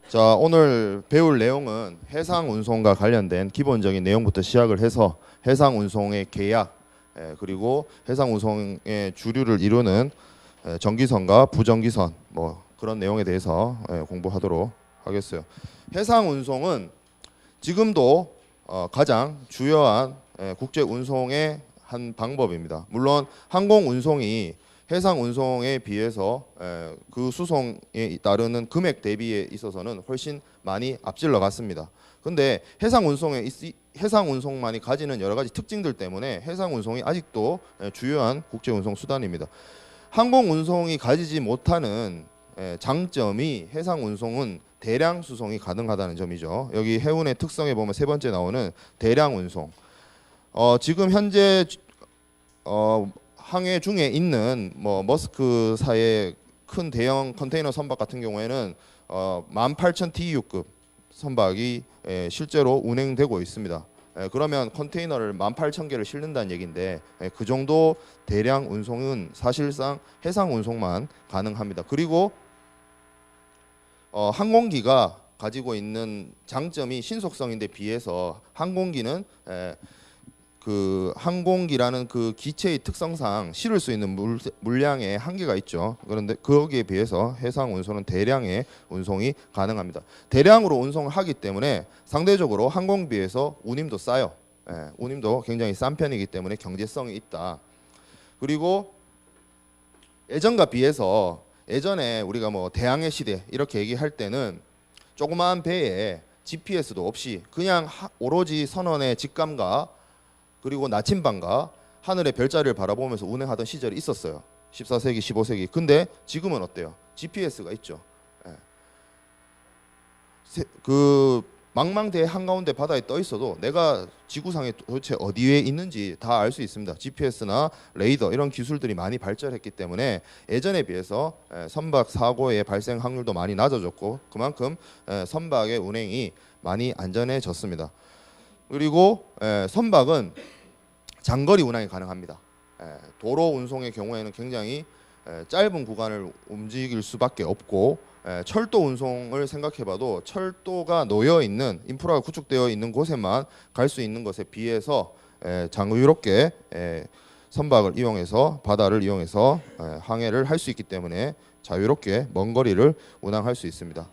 자, 오늘 배울 내용은 해상 운송과 관련된 기본적인 내용부터 시작을 해서 해상 운송의 계약, 그리고 해상 운송의 주류를 이루는 정기선과 부정기선 뭐 그런 내용에 대해서 공부하도록 하겠어요. 해상 운송은 지금도 가장 주요한 국제 운송의 한 방법입니다. 물론 항공 운송이 해상 운송에 비해서 그 수송에 따르는 금액 대비에 있어서는 훨씬 많이 앞질러 갔습니다. 근데 해상 운송만이 가지는 여러 가지 특징들 때문에 해상 운송이 아직도 주요한 국제 운송 수단입니다. 항공 운송이 가지지 못하는 장점이 해상 운송은 대량 수송이 가능하다는 점이죠. 여기 해운의 특성에 보면 세 번째 나오는 대량 운송. 지금 현재 항해 중에 있는 뭐 머스크사의 큰 대형 컨테이너 선박 같은 경우에는 18,000 TEU급 선박이 실제로 운행되고 있습니다. 그러면 컨테이너를 18,000개를 실는다는 얘기인데 그 정도 대량 운송은 사실상 해상 운송만 가능합니다. 그리고 항공기가 가지고 있는 장점이 신속성인데 비해서 항공기는 그 항공기라는 그 기체의 특성상 실을 수 있는 물량의 한계가 있죠. 그런데 거기에 비해서 해상 운송은 대량의 운송이 가능합니다. 대량으로 운송을 하기 때문에 상대적으로 항공비에서 운임도 싸요. 운임도 굉장히 싼 편이기 때문에 경제성이 있다. 그리고 예전과 비해서 예전에 우리가 뭐 대항해 시대 이렇게 얘기할 때는 조그마한 배에 GPS도 없이 그냥 오로지 선원의 직감과 그리고 나침반과 하늘의 별자리를 바라보면서 운행하던 시절이 있었어요. 14세기, 15세기. 근데 지금은 어때요? GPS가 있죠. 그 망망대해 한가운데 바다에 떠 있어도 내가 지구상에 도대체 어디에 있는지 다 알 수 있습니다. GPS나 레이더 이런 기술들이 많이 발전했기 때문에 예전에 비해서 선박 사고의 발생 확률도 많이 낮아졌고 그만큼 선박의 운행이 많이 안전해졌습니다. 그리고 선박은 장거리 운항이 가능합니다. 도로 운송의 경우에는 굉장히 짧은 구간을 움직일 수밖에 없고 철도 운송을 생각해봐도 철도가 놓여 있는 인프라가 구축되어 있는 곳에만 갈 수 있는 것에 비해서 자유롭게 선박을 이용해서 바다를 이용해서 항해를 할 수 있기 때문에 자유롭게 먼 거리를 운항할 수 있습니다.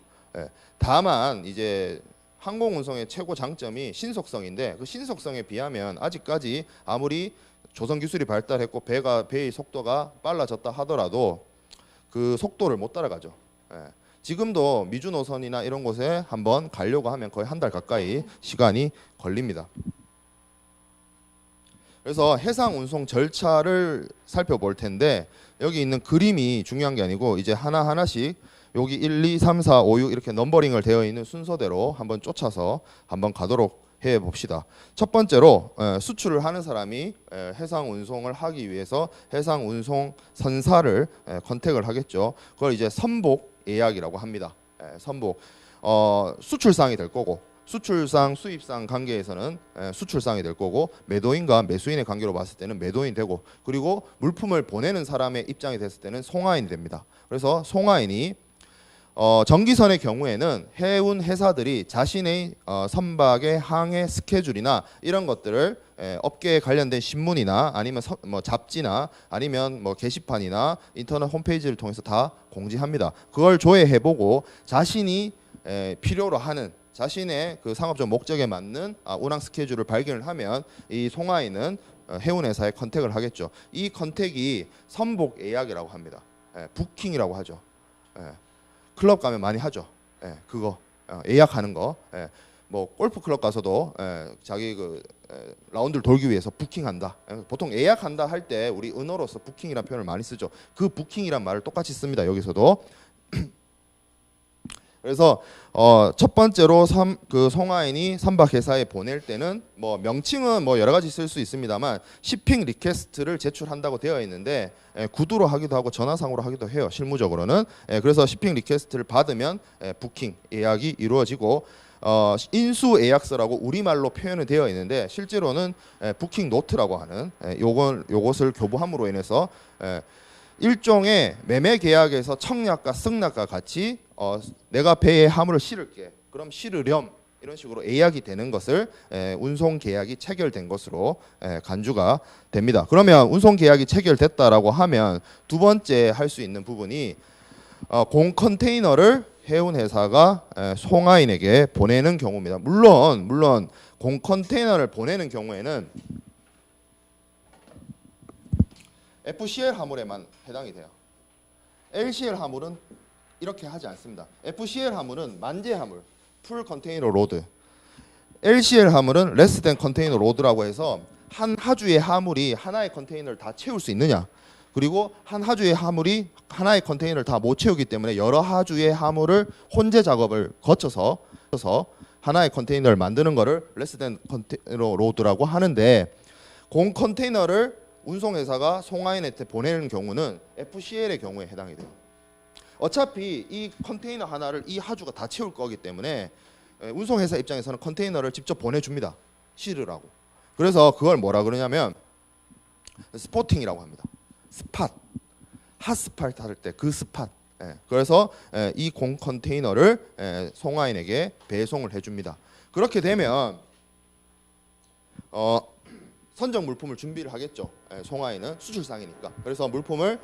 다만 이제 항공 운송의 최고 장점이 신속성인데 그 신속성에 비하면 아직까지 아무리 조선 기술이 발달했고 배의 속도가 빨라졌다 하더라도 그 속도를 못 따라가죠. 지금도 미주 노선이나 이런 곳에 한번 가려고 하면 거의 한 달 가까이 시간이 걸립니다. 그래서 해상 운송 절차를 살펴볼 텐데 여기 있는 그림이 중요한 게 아니고 이제 하나하나씩 여기 1, 2, 3, 4, 5, 6 이렇게 넘버링을 되어 있는 순서대로 한번 쫓아서 한번 가도록 해 봅시다. 첫 번째로 수출을 하는 사람이 해상 운송을 하기 위해서 해상 운송 선사를 컨택을 하겠죠. 그걸 이제 선복 예약이라고 합니다. 선복 수출상이 될 거고 수출상 수입상 관계에서는 수출상이 될 거고 매도인과 매수인의 관계로 봤을 때는 매도인 되고 그리고 물품을 보내는 사람의 입장이 됐을 때는 송화인이 됩니다. 그래서 송화인이 정기선의 경우에는 해운 회사들이 자신의 선박의 항해 스케줄이나 이런 것들을 업계에 관련된 신문이나 아니면 뭐 잡지나 아니면 뭐 게시판이나 인터넷 홈페이지를 통해서 다 공지합니다. 그걸 조회해보고 자신이 필요로 하는 자신의 그 상업적 목적에 맞는 운항 스케줄을 발견을 하면 이 송화인은 해운 회사에 컨택을 하겠죠. 이 컨택이 선복 예약이라고 합니다. 부킹이라고 하죠. 클럽 가면 많이 하죠. 그거 예약하는 거. 뭐 골프 클럽 가서도 자기 그 라운드를 돌기 위해서 부킹한다. 보통 예약한다 할 때 우리 은어로서 부킹이라는 표현을 많이 쓰죠. 그 부킹이란 말을 똑같이 씁니다. 여기서도. 그래서 첫 번째로 그 송화인이 선박 회사에 보낼 때는 뭐 명칭은 뭐 여러 가지 쓸 수 있습니다만 shipping 리퀘스트를 제출한다고 되어 있는데 구두로 하기도 하고 전화상으로 하기도 해요. 실무적으로는. 그래서 shipping 리퀘스트를 받으면 부킹 예약이 이루어지고 인수 예약서라고 우리말로 표현이 되어 있는데 실제로는 부킹 노트라고 하는 요것을 교부함으로 인해서 일종의 매매 계약에서 청약과 승낙과 같이 내가 배에 화물을 실을게. 그럼 실으렴. 이런 식으로 예약이 되는 것을 운송 계약이 체결된 것으로 간주가 됩니다. 그러면 운송 계약이 체결됐다라고 하면 두 번째 할 수 있는 부분이 공 컨테이너를 해운 회사가 송하인에게 보내는 경우입니다. 물론 공 컨테이너를 보내는 경우에는 FCL 화물에만 해당이 돼요. LCL 화물은 이렇게 하지 않습니다. FCL 화물은 만재 화물, 풀 컨테이너 로드. LCL 화물은 레스 댄 컨테이너 로드라고 해서 한 하주의 화물이 하나의 컨테이너를 다 채울 수 있느냐. 그리고 한 하주의 화물이 하나의 컨테이너를 다 못 채우기 때문에 여러 하주의 화물을 혼재 작업을 거쳐서 하나의 컨테이너를 만드는 거를 레스 댄 컨테이너 로드라고 하는데, 공 컨테이너를 운송회사가 송하인한테 보내는 경우는 FCL의 경우에 해당이 돼요. 어차피 이 컨테이너 하나를 이 하주가 다 채울 거기 때문에 운송회사 입장에서는 컨테이너를 직접 보내줍니다. 실으라고. 그래서 그걸 뭐라 그러냐면 스포팅이라고 합니다. 스팟, 핫스팟 할 때 그 스팟. 그래서 이 공 컨테이너를 송하인에게 배송을 해줍니다. 그렇게 되면 선적 물품을 준비를 하겠죠. 송하인은 수출상이니까. 그래서 물품을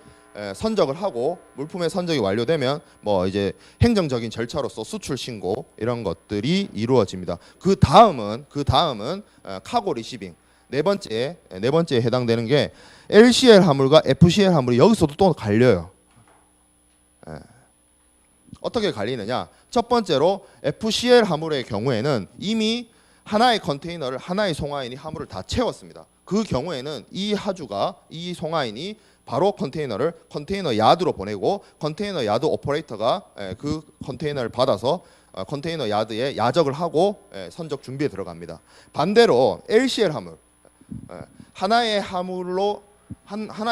선적을 하고, 물품의 선적이 완료되면 뭐 이제 행정적인 절차로서 수출 신고 이런 것들이 이루어집니다. 그 다음은 카고 리시빙. 네 번째에 해당되는 게 LCL 화물과 FCL 화물이 여기서도 또 갈려요. 어떻게 갈리느냐? 첫 번째로 FCL 화물의 경우에는 이미 하나의 컨테이너를 하나의 송하인이 화물을 다 채웠습니다. 그 경우에는 이 하주가, 이 송하인이 바로 컨테이너 야드로 보내고, 컨테이너 야드 오퍼레이터가 그 컨테이너를 받아서 컨테이너 야드에 야적을 하고 선적 준비에 들어갑니다. 반대로 LCL 화물, 하나의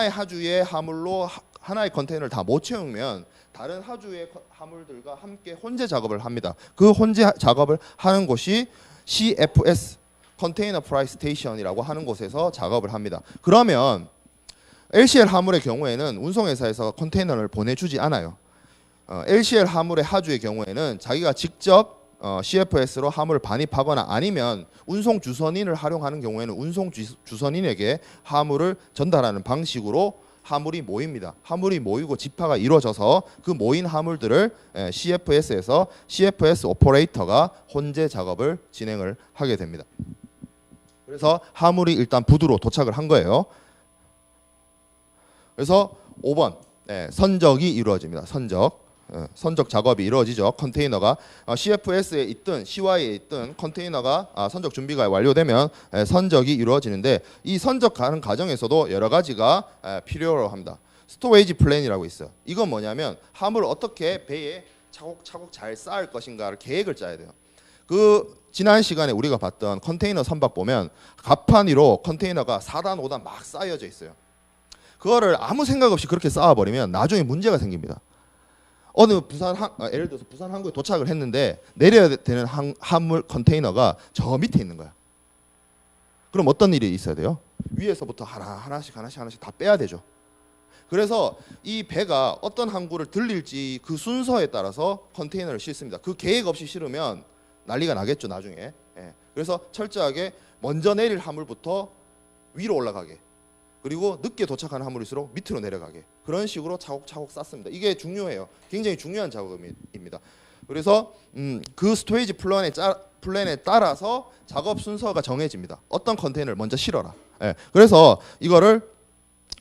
하주의 화물로 하나의 컨테이너를 다 못 채우면 다른 하주의 화물들과 함께 혼재 작업을 합니다. 그 혼재 작업을 하는 곳이 CFS, 컨테이너 프라이스 스테이션이라고 하는 곳에서 작업을 합니다. 그러면 LCL 화물의 경우에는 운송회사에서 컨테이너를 보내주지 않아요. LCL 화물의 하주의 경우에는 자기가 직접 CFS로 화물을 반입하거나 아니면 운송 주선인을 활용하는 경우에는 운송 주선인에게 화물을 전달하는 방식으로 화물이 모입니다. 화물이 모이고 집하가 이루어져서 그 모인 화물들을 CFS에서 CFS 오퍼레이터가 혼재 작업을 진행을 하게 됩니다. 그래서 화물이 일단 부두로 도착을 한 거예요. 그래서 5번 선적이 이루어집니다. 선적 작업이 이루어지죠. 컨테이너가 CFS에 있든 CY에 있든 컨테이너가 선적 준비가 완료되면 선적이 이루어지는데, 이 선적하는 과정에서도 여러 가지가 필요로 합니다. 스토레이지 플랜이라고 있어요. 이건 뭐냐면 화물을 어떻게 배에 차곡차곡 잘 쌓을 것인가를 계획을 짜야 돼요. 그 지난 시간에 우리가 봤던 컨테이너 선박 보면 갑판 위로 컨테이너가 4단 5단 막 쌓여져 있어요. 그거를 아무 생각 없이 그렇게 쌓아버리면 나중에 문제가 생깁니다. 예를 들어서 부산 항구에 도착을 했는데 내려야 되는 화물 컨테이너가 저 밑에 있는 거야. 그럼 어떤 일이 있어야 돼요? 위에서부터 하나씩 다 빼야 되죠. 그래서 이 배가 어떤 항구를 들릴지 그 순서에 따라서 컨테이너를 싣습니다. 그 계획 없이 실으면 난리가 나겠죠, 나중에. 그래서 철저하게 먼저 내릴 화물부터 위로 올라가게, 그리고 늦게 도착하는 화물일수록 밑으로 내려가게, 그런 식으로 차곡차곡 쌓습니다. 이게 중요해요. 굉장히 중요한 작업입니다. 그래서 그 스토리지 플랜에 따라서 작업 순서가 정해집니다. 어떤 컨테이너를 먼저 실어라. 그래서 이거를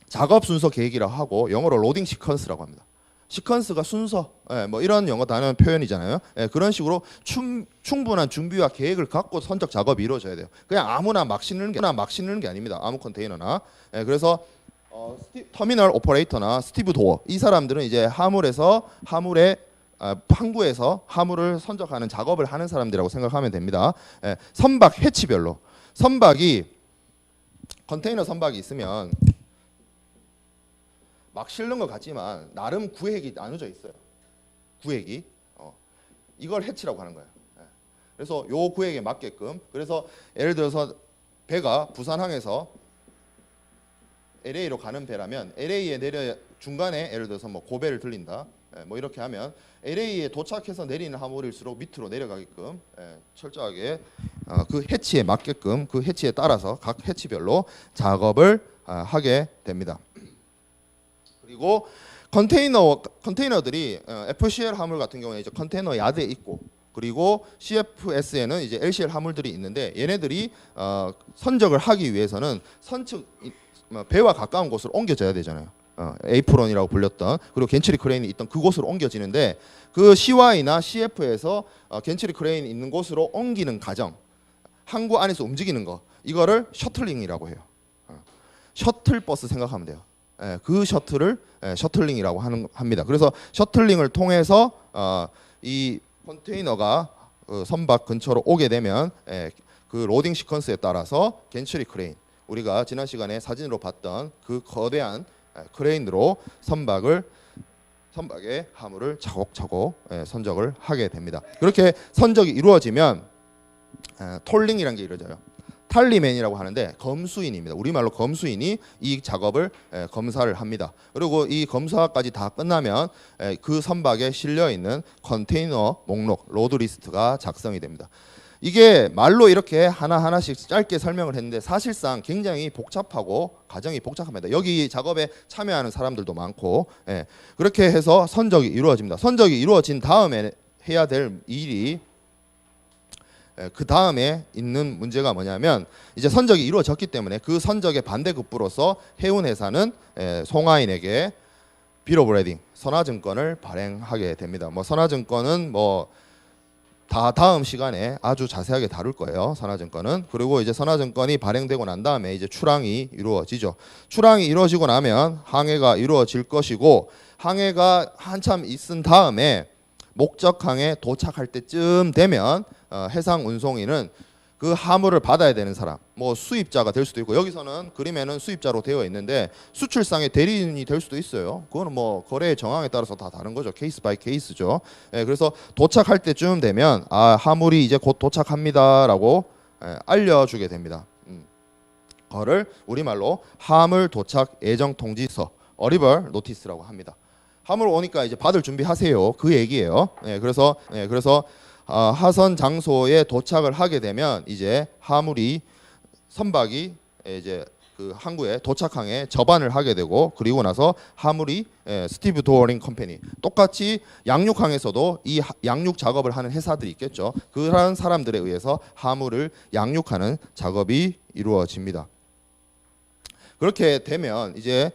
작업 순서 계획이라고 하고, 영어로 로딩 시퀀스라고 합니다. 시퀀스가 순서, 뭐 이런 영어 단어 표현이잖아요. 그런 식으로 충분한 준비와 계획을 갖고 선적 작업이 이루어져야 돼요. 그냥 아무나 막 싣는 게 아닙니다. 아무 컨테이너나. 그래서 터미널 오퍼레이터나 스티브 도어, 이 사람들은 이제 항구에서 화물을 선적하는 작업을 하는 사람들이라고 생각하면 됩니다. 선박 해치별로, 컨테이너 선박이 있으면 막 실는 것 같지만 나름 구획이 나눠져 있어요. 구획이 이걸 해치라고 하는 거예요. 그래서 요 구획에 맞게끔, 그래서 예를 들어서 배가 부산항에서 LA로 가는 배라면 LA에 중간에 예를 들어서 뭐 고배를 들린다. 뭐 이렇게 하면 LA에 도착해서 내리는 화물일수록 밑으로 내려가게끔 철저하게 그 해치에 맞게끔 그 해치에 따라서 각 해치별로 작업을 하게 됩니다. 그리고 컨테이너들이 FCL 화물 같은 경우에 이제 컨테이너 야드에 있고 그리고 CFS에는 이제 LCL 화물들이 있는데 얘네들이 선적을 하기 위해서는 선측 배와 가까운 곳으로 옮겨져야 되잖아요. 에이프론이라고 불렸던 그리고 겐츄리 크레인이 있던 그곳으로 옮겨지는데 그 CY나 CF에서 겐츄리 크레인이 있는 곳으로 옮기는 과정 항구 안에서 움직이는 거 이거를 셔틀링이라고 해요. 셔틀버스 생각하면 돼요. 그 셔틀을 셔틀링이라고 합니다. 그래서 셔틀링을 통해서 이 컨테이너가 선박 근처로 오게 되면 그 로딩 시퀀스에 따라서 겐츄리 크레인 우리가 지난 시간에 사진으로 봤던 그 거대한 크레인으로 선박의 화물을 차곡차곡 선적을 하게 됩니다. 그렇게 선적이 이루어지면 톨링이라는 게 이루어져요. 탈리맨이라고 하는데 검수인입니다. 우리말로 검수인이 이 작업을 검사를 합니다. 그리고 이 검사까지 다 끝나면 그 선박에 실려 있는 컨테이너 목록 로드 리스트가 작성이 됩니다. 이게 말로 이렇게 하나하나씩 짧게 설명을 했는데 사실상 굉장히 복잡하고 과정이 복잡합니다. 여기 작업에 참여하는 사람들도 많고 그렇게 해서 선적이 이루어집니다. 선적이 이루어진 다음에 해야 될 일이 그 다음에 있는 문제가 뭐냐면 이제 선적이 이루어졌기 때문에 그 선적의 반대급부로서 해운회사는 송하인에게 빌 오브 레딩 선화증권을 발행하게 됩니다. 뭐 선화증권은 뭐 다 다음 시간에 아주 자세하게 다룰 거예요. 선화증권은. 그리고 이제 선화증권이 발행되고 난 다음에 이제 출항이 이루어지죠. 출항이 이루어지고 나면 항해가 이루어질 것이고 항해가 한참 있은 다음에 목적항에 도착할 때쯤 되면 해상운송인은 그 화물을 받아야 되는 사람, 뭐 수입자가 될 수도 있고 여기서는 그림에는 수입자로 되어 있는데 수출상의 대리인이 될 수도 있어요. 그거는 뭐 거래의 정황에 따라서 다 다른 거죠. 케이스 바이 케이스죠. 그래서 도착할 때쯤 되면 화물이 이제 곧 도착합니다라고 알려주게 됩니다. 그거를 우리말로 화물 도착 예정 통지서 어리벌 노티스라고 합니다. 화물 오니까 이제 받을 준비하세요. 그 얘기예요. 그래서 하선 장소에 도착을 하게 되면 이제 선박이 이제 그 항구에 도착항에 접안을 하게 되고 그리고 나서 화물이 스티브 도어링 컴퍼니 똑같이 양육항에서도 이 양육 작업을 하는 회사들이 있겠죠. 그런 사람들에 의해서 화물을 양육하는 작업이 이루어집니다. 그렇게 되면 이제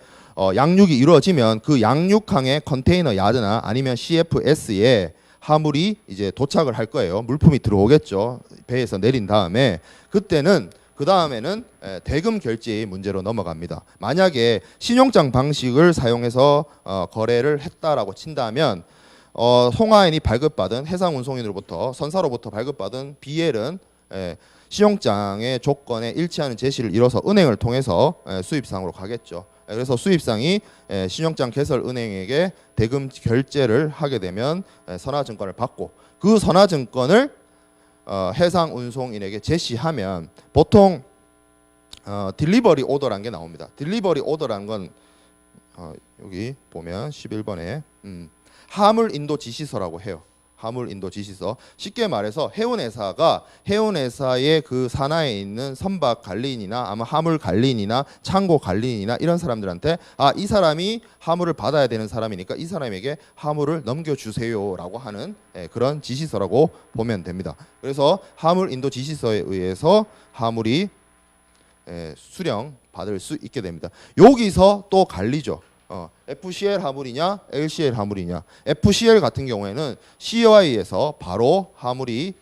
양육이 이루어지면 그 양육항의 컨테이너 야드나 아니면 CFS에 화물이 이제 도착을 할 거예요. 물품이 들어오겠죠. 배에서 내린 다음에 그때는 그 다음에는 대금 결제의 문제로 넘어갑니다. 만약에 신용장 방식을 사용해서 거래를 했다라고 친다면 송하인이 발급받은 해상운송인으로부터 선사로부터 발급받은 BL은 신용장의 조건에 일치하는 제시를 이뤄서 은행을 통해서 수입상으로 가겠죠. 그래서 수입상이 신용장 개설은행에게 대금 결제를 하게 되면 선화증권을 받고 그 선화증권을 해상운송인에게 제시하면 보통 딜리버리 오더라는 게 나옵니다. 딜리버리 오더라는 건 여기 보면 11번에 화물 인도 지시서라고 해요. 화물 인도 지시서. 쉽게 말해서 해운회사의 그 산하에 있는 선박 관리인이나 아마 화물 관리인이나 창고 관리인이나 이런 사람들한테 이 사람이 화물을 받아야 되는 사람이니까 이 사람에게 화물을 넘겨주세요라고 하는 그런 지시서라고 보면 됩니다. 그래서 화물 인도 지시서에 의해서 화물이 수령 받을 수 있게 됩니다. 여기서 또 갈리죠. FCL 화물이냐 LCL 화물이냐. FCL 같은 경우에는 CY에서 바로 화물이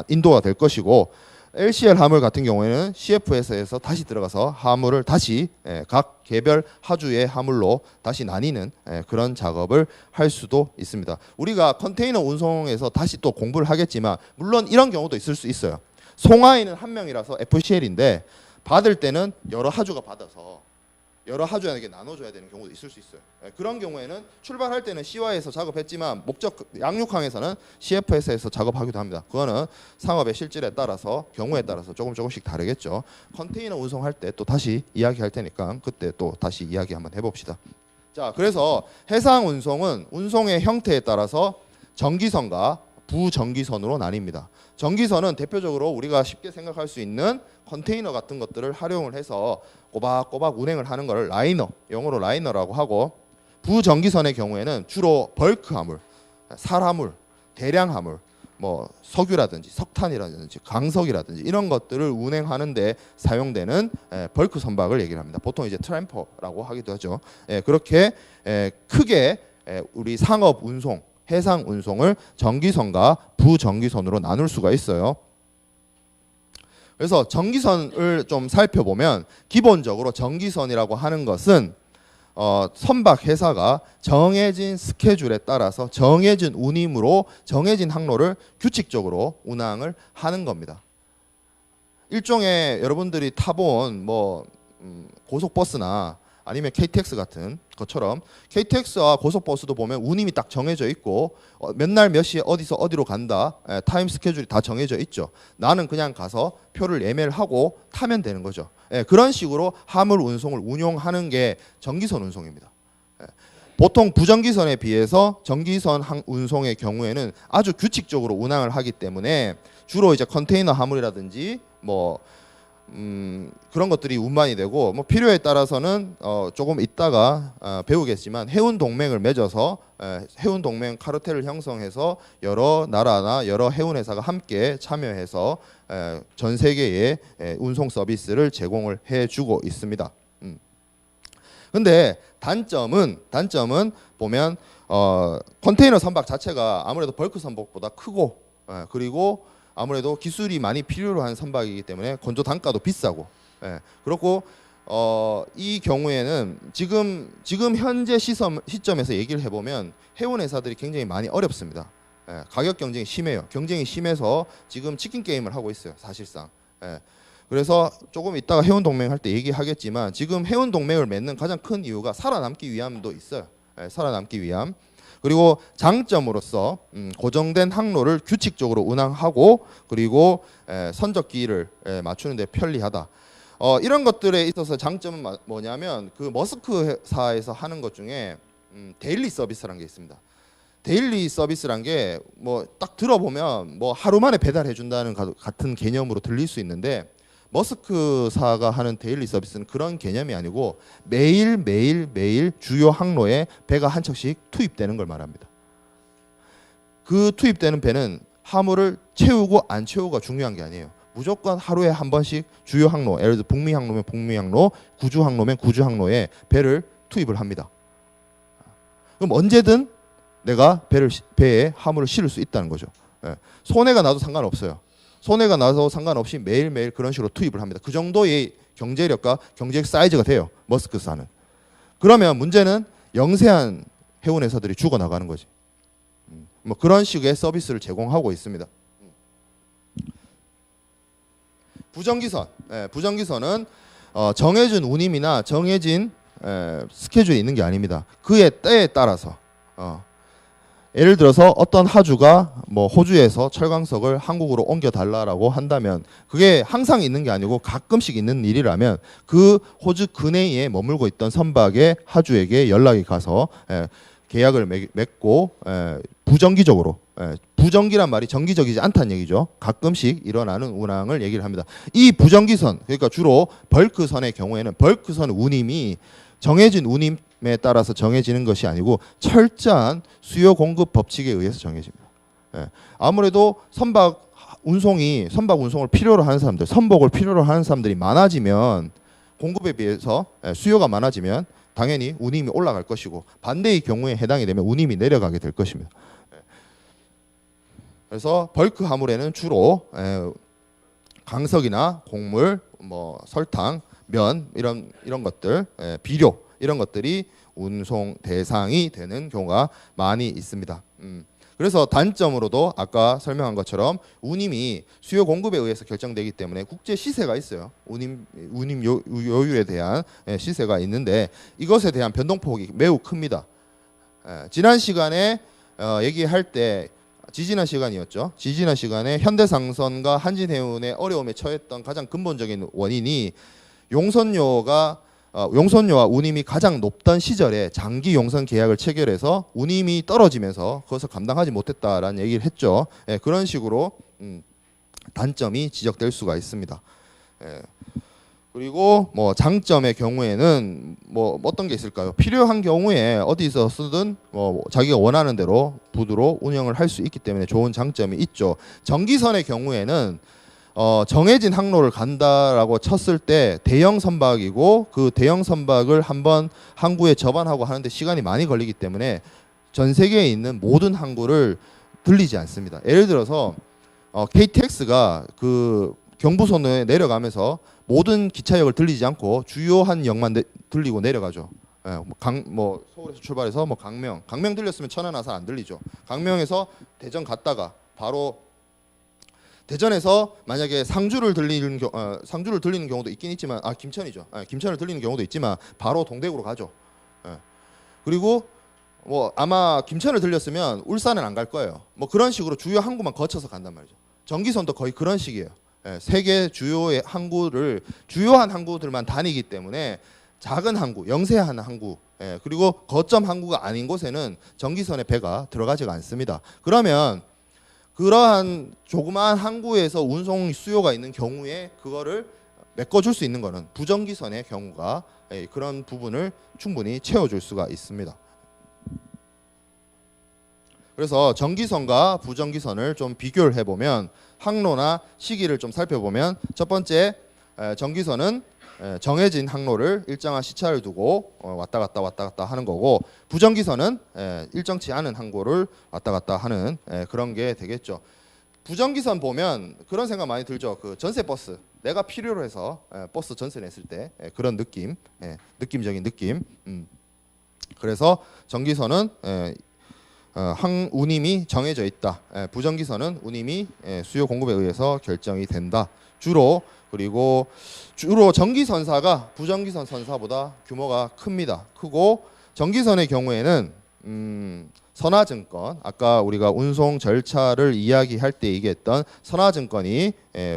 인도가 될 것이고 LCL 화물 같은 경우에는 CFS에서 다시 들어가서 화물을 다시 각 개별 하주의 화물로 다시 나뉘는 그런 작업을 할 수도 있습니다. 우리가 컨테이너 운송에서 다시 또 공부를 하겠지만 물론 이런 경우도 있을 수 있어요. 송하인은 한 명이라서 FCL인데 받을 때는 여러 하주가 받아서 여러 하주에게 나눠줘야 되는 경우도 있을 수 있어요. 그런 경우에는 출발할 때는 CY에서 작업했지만 목적 양육항에서는 CFS에서 작업하기도 합니다. 그거는 상업의 실질에 따라서 경우에 따라서 조금씩 다르겠죠. 컨테이너 운송할 때 또 다시 이야기할 테니까 그때 또 다시 이야기 한번 해봅시다. 자, 그래서 해상 운송은 운송의 형태에 따라서 정기선과 부정기선으로 나뉩니다. 정기선은 대표적으로 우리가 쉽게 생각할 수 있는 컨테이너 같은 것들을 활용을 해서 꼬박꼬박 운행을 하는 것을 라이너, 영어로 라이너라고 하고, 부정기선의 경우에는 주로 벌크 화물, 사라물, 대량 화물, 뭐 석유라든지 석탄이라든지 강석이라든지 이런 것들을 운행하는 데 사용되는 벌크 선박을 얘기를 합니다. 보통 이제 트램퍼라고 하기도 하죠. 그렇게 크게 우리 상업 운송, 해상 운송을 정기선과 부정기선으로 나눌 수가 있어요. 그래서 정기선을 좀 살펴보면 기본적으로 정기선이라고 하는 것은 선박 회사가 정해진 스케줄에 따라서 정해진 운임으로 정해진 항로를 규칙적으로 운항을 하는 겁니다. 일종의 여러분들이 타본 뭐 고속버스나 아니면 KTX 같은 것처럼 KTX와 고속버스도 보면 운임이 딱 정해져 있고 몇 날 몇 시에 어디서 어디로 간다, 타임 스케줄이 다 정해져 있죠. 나는 그냥 가서 표를 예매를 하고 타면 되는 거죠. 그런 식으로 화물 운송을 운용하는 게 정기선 운송입니다. 보통 부정기선에 비해서 정기선 운송의 경우에는 아주 규칙적으로 운항을 하기 때문에 주로 이제 컨테이너 화물이라든지 뭐 그런 것들이 운반이 되고, 뭐 필요에 따라서는 조금 있다가 배우겠지만 해운 동맹을 맺어서 해운 동맹 카르텔을 형성해서 여러 나라나 여러 해운 회사가 함께 참여해서 전 세계에 운송 서비스를 제공을 해주고 있습니다. 근데 단점은 보면 컨테이너 선박 자체가 아무래도 벌크 선박보다 크고, 그리고 아무래도 기술이 많이 필요로 한 선박이기 때문에 건조 단가도 비싸고, 그렇고 이 경우에는 지금 현재 시점에서 얘기를 해보면 해운 회사들이 굉장히 많이 어렵습니다. 가격 경쟁이 심해요. 경쟁이 심해서 지금 치킨 게임을 하고 있어요, 사실상. 그래서 조금 이따가 해운 동맹 할 때 얘기하겠지만 지금 해운 동맹을 맺는 가장 큰 이유가 살아남기 위함도 있어요. 살아남기 위함. 그리고 장점으로서 고정된 항로를 규칙적으로 운항하고, 그리고 선적기를 맞추는 데 편리하다. 이런 것들에 있어서 장점은 뭐냐면 그 머스크사에서 하는 것 중에 데일리 서비스라는 게 있습니다. 데일리 서비스란 게 뭐 딱 들어보면 뭐 하루 만에 배달해 준다는 같은 개념으로 들릴 수 있는데, 머스크사가 하는 데일리 서비스는 그런 개념이 아니고 매일 주요 항로에 배가 한 척씩 투입되는 걸 말합니다. 그 투입되는 배는 화물을 채우고 안 채우고가 중요한 게 아니에요. 무조건 하루에 한 번씩 주요 항로, 예를 들어 북미 항로면 북미 항로, 구주 항로면 구주 항로에 배를 투입을 합니다. 그럼 언제든 내가 배에 화물을 실을 수 있다는 거죠. 손해가 나도 상관없어요. 손해가 나서 상관없이 매일매일 그런 식으로 투입을 합니다. 그 정도의 경제력과 경제력 사이즈가 돼요, 머스크사는. 그러면 문제는 영세한 해운 회사들이 죽어나가는 거지. 뭐 그런 식의 서비스를 제공하고 있습니다. 부정기선, 부정기선은 정해진 운임이나 정해진 스케줄이 있는 게 아닙니다. 그의 때에 따라서 예를 들어서 어떤 하주가 뭐 호주에서 철강석을 한국으로 옮겨 달라라고 한다면 그게 항상 있는 게 아니고 가끔씩 있는 일이라면 그 호주 근해에 머물고 있던 선박의 하주에게 연락이 가서 계약을 맺고 부정기적으로, 부정기란 말이 정기적이지 않다는 얘기죠. 가끔씩 일어나는 운항을 얘기를 합니다. 이 부정기선, 그러니까 주로 벌크선의 경우에는 벌크선 운임이 정해진 운임에 따라서 정해지는 것이 아니고 철저한 수요 공급 법칙에 의해서 정해집니다. 아무래도 선박 운송을 필요로 하는 사람들, 선박을 필요로 하는 사람들이 많아지면, 공급에 비해서 수요가 많아지면 당연히 운임이 올라갈 것이고, 반대의 경우에 해당이 되면 운임이 내려가게 될 것입니다. 그래서 벌크 화물에는 주로 강석이나 곡물, 뭐 설탕, 면 이런 것들, 비료 이런 것들이 운송 대상이 되는 경우가 많이 있습니다. 그래서 단점으로도 아까 설명한 것처럼 운임이 수요 공급에 의해서 결정되기 때문에 국제 시세가 있어요. 운임 요율에 대한 시세가 있는데 이것에 대한 변동폭이 매우 큽니다. 지난 시간에 얘기할 때 지지난 시간이었죠. 지지난 시간에 현대상선과 한진해운의 어려움에 처했던 가장 근본적인 원인이 용선료가 용선료와 운임이 가장 높던 시절에 장기 용선 계약을 체결해서 운임이 떨어지면서 그것을 감당하지 못했다라는 얘기를 했죠. 예, 그런 식으로 단점이 지적될 수가 있습니다. 예. 그리고 뭐 장점의 경우에는 뭐 어떤 게 있을까요? 필요한 경우에 어디서 쓰든 뭐 자기가 원하는 대로 부두로 운영을 할 수 있기 때문에 좋은 장점이 있죠. 전기선의 경우에는 정해진 항로를 간다라고 쳤을 때 대형 선박이고 그 대형 선박을 한번 항구에 접안하고 하는데 시간이 많이 걸리기 때문에 전 세계에 있는 모든 항구를 들리지 않습니다. 예를 들어서 KTX가 그 경부선에 내려가면서 모든 기차역을 들리지 않고 주요한 역만 들리고 내려가죠. 예, 뭐 서울에서 출발해서 뭐 강명 들렸으면 천안 아산 안 들리죠. 강명에서 대전 갔다가 바로 대전에서 만약에 상주를 들리는 경우도 있긴 있지만 김천이죠. 김천을 들리는 경우도 있지만 바로 동대구로 가죠. 예. 그리고 뭐 아마 김천을 들렸으면 울산은 안 갈 거예요. 뭐 그런 식으로 주요 항구만 거쳐서 간단 말이죠. 전기선도 거의 그런 식이에요. 예, 세계 주요의 항구를 주요한 항구들만 다니기 때문에 작은 항구, 영세한 항구, 예, 그리고 거점 항구가 아닌 곳에는 전기선의 배가 들어가지가 않습니다. 그러면 그러한 조그마한 항구에서 운송 수요가 있는 경우에 그거를 메꿔줄 수 있는 거는 부전기선의 경우가 그런 부분을 충분히 채워줄 수가 있습니다. 그래서 전기선과 부전기선을 좀 비교를 해보면 항로나 시기를 좀 살펴보면 첫 번째 전기선은 정해진 항로를 일정한 시차를 두고 왔다 갔다 하는 거고 부전기선은 일정치 않은 항구를 왔다 갔다 하는 그런 게 되겠죠. 부전기선 보면 그런 생각 많이 들죠. 그 전세 버스 내가 필요로 해서 버스 전세 냈을 때 그런 느낌, 느낌적인 느낌. 그래서 전기선은 운임이 정해져 있다. 부전기선은 운임이 수요 공급에 의해서 결정이 된다. 주로 전기선사가 부전기선 선사보다 규모가 큽니다. 크고 전기선의 경우에는 선화증권, 아까 우리가 운송 절차를 이야기할 때 얘기했던 선화증권이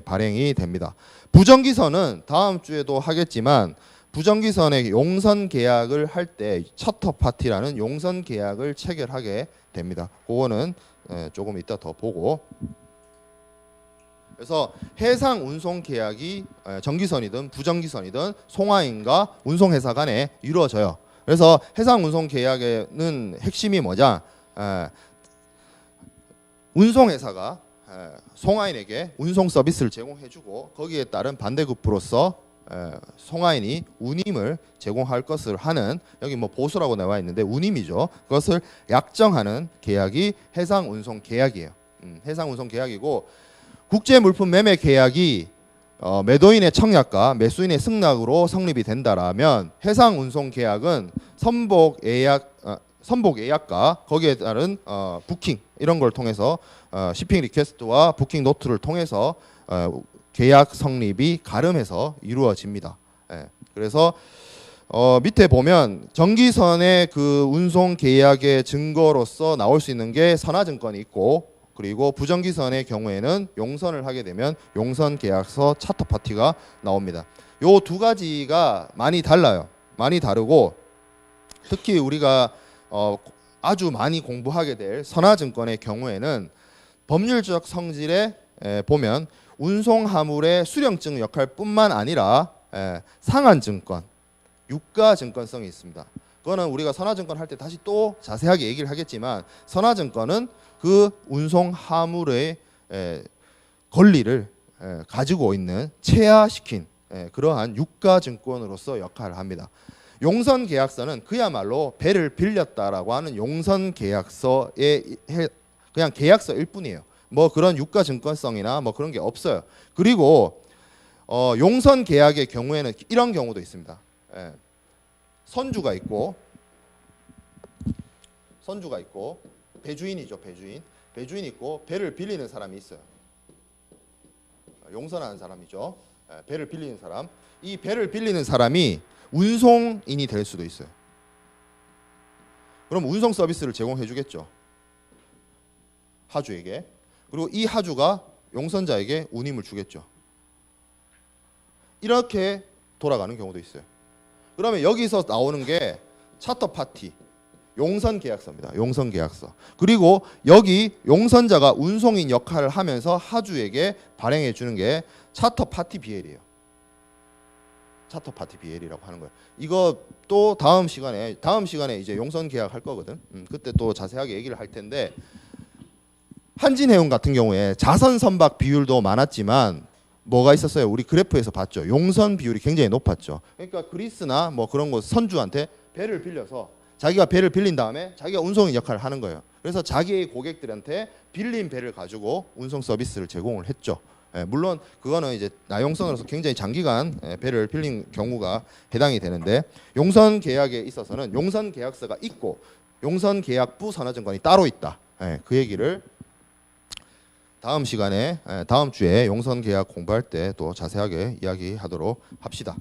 발행이 됩니다. 부전기선은 다음 주에도 하겠지만 부전기선의 용선 계약을 할 때 차터 파티라는 용선 계약을 체결하게 됩니다. 그거는 조금 이따 더 보고. 그래서 해상 운송 계약이 전기선이든 부전기선이든 송화인과 운송회사 간에 이루어져요. 그래서 해상 운송 계약에는 핵심이 뭐냐? 운송회사가 송화인에게 운송 서비스를 제공해주고 거기에 따른 반대급부로서 송화인이 운임을 제공할 것을 하는, 여기 뭐 보수라고 나와 있는데 운임이죠. 그것을 약정하는 계약이 해상 운송 계약이에요. 해상 운송 계약이고, 국제 물품 매매 계약이 매도인의 청약과 매수인의 승낙으로 성립이 된다라면 해상 운송 계약은 선복 예약과 거기에 따른 부킹 이런 걸 통해서 shipping 리퀘스트와 부킹 노트를 통해서 계약 성립이 가름해서 이루어집니다. 그래서 밑에 보면 전기선의 그 운송 계약의 증거로서 나올 수 있는 게 선화증권이 있고, 그리고 부전기선의 경우에는 용선을 하게 되면 용선 계약서 차터 파티가 나옵니다. 요 두 가지가 많이 달라요. 많이 다르고, 특히 우리가 아주 많이 공부하게 될 선화증권의 경우에는 법률적 성질에 보면 운송화물의 수령증 역할뿐만 아니라 상한증권, 유가증권성이 있습니다. 그거는 우리가 선화증권 할 때 다시 또 자세하게 얘기를 하겠지만, 선화증권은 그 운송화물의 권리를 가지고 있는 체화시킨 그러한 유가증권으로서 역할을 합니다. 용선계약서는 그야말로 배를 빌렸다라고 하는 용선계약서의 그냥 계약서일 뿐이에요. 뭐 그런 유가증권성이나 뭐 그런 게 없어요. 그리고 용선계약의 경우에는 이런 경우도 있습니다. 선주가 있고 배주인이죠. 배주인 있고 배를 빌리는 사람이 있어요. 용선하는 사람이죠. 배를 빌리는 사람. 이 배를 빌리는 사람이 운송인이 될 수도 있어요. 그럼 운송 서비스를 제공해 주겠죠. 하주에게. 그리고 이 하주가 용선자에게 운임을 주겠죠. 이렇게 돌아가는 경우도 있어요. 그러면 여기서 나오는 게 차터 파티, 용선 계약서입니다. 용선 계약서. 그리고 여기 용선자가 운송인 역할을 하면서 하주에게 발행해 주는 게 차터 파티 BL이에요. 차터 파티 BL이라고 하는 거예요. 이거 또 다음 시간에 이제 용선 계약 할 거거든. 그때 또 자세하게 얘기를 할 텐데, 한진해운 같은 경우에 자선 선박 비율도 많았지만 뭐가 있었어요? 우리 그래프에서 봤죠. 용선 비율이 굉장히 높았죠. 그러니까 그리스나 뭐 그런 곳 선주한테 배를 빌려서 자기가 배를 빌린 다음에 자기가 운송인 역할을 하는 거예요. 그래서 자기의 고객들한테 빌린 배를 가지고 운송 서비스를 제공을 했죠. 물론 그거는 이제 나용선으로서 굉장히 장기간 배를 빌린 경우가 해당이 되는데, 용선 계약에 있어서는 용선 계약서가 있고 용선 계약부 선화증권이 따로 있다. 그 얘기를 다음 시간에, 다음 주에 용선 계약 공부할 때 또 자세하게 이야기하도록 합시다.